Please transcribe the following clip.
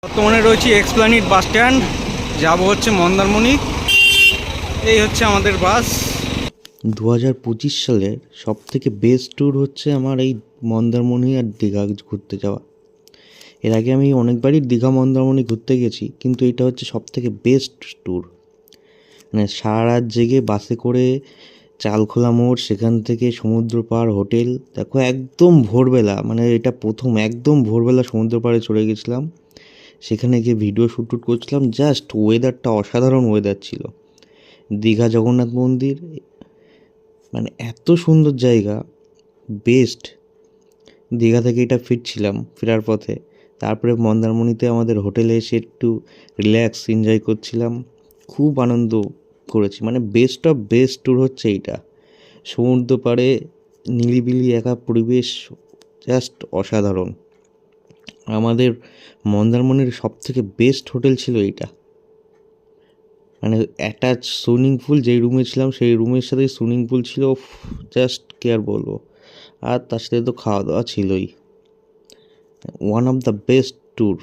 বর্তমানে রয়েছি Esplanade bus stand, যাব হচ্ছে মন্দারমণি। এই হচ্ছে আমাদের বাস। 2025 সালের সব থেকে বেস্ট ট্যুর হচ্ছে আমার এই মন্দারমণি আর দীঘা ঘুরতে যাওয়া। এর আগে আমি অনেকবারই দীঘা মন্দারমণি ঘুরতে গেছি, কিন্তু এটা হচ্ছে সব থেকে বেস্ট ট্যুর। মানে সারা রাত জেগে বাসে করে চালখোলা মোড়, সেখান থেকে সমুদ্র পাড় হোটেল। দেখো একদম ভোরবেলা, মানে এটা প্রথম একদম ভোরবেলা সমুদ্র পাড়ে চলে গেছিলাম। সেখানে গিয়ে ভিডিও শ্যুট করছিলাম। জাস্ট ওয়েদারটা অসাধারণ ওয়েদার ছিল। দীঘা জগন্নাথ মন্দির, মানে এত সুন্দর জায়গা, বেস্ট। দীঘা থেকে এটা ফিরছিলাম, ফেরার পথে তারপরে মন্দারমণিতে আমাদের হোটেলে এসে একটু রিল্যাক্স এনজয় করছিলাম। খুব আনন্দ করেছি, মানে বেস্ট অফ বেস্ট ট্যুর হচ্ছে এইটা। সমুদ্র পাড়ে নিলিবিলি একা পরিবেশ, জাস্ট অসাধারণ। আমাদের মন্দারমণির সব থেকে বেস্ট হোটেল ছিল এইটা। মানে অ্যাটাচ সুইমিং পুল, যেই রুমে ছিলাম সেই রুমের সাথে সুইমিং পুল ছিল। জাস্ট কি আর বলবো। আর তার সাথে তো খাওয়া দাওয়া ছিলই। One of the best tour.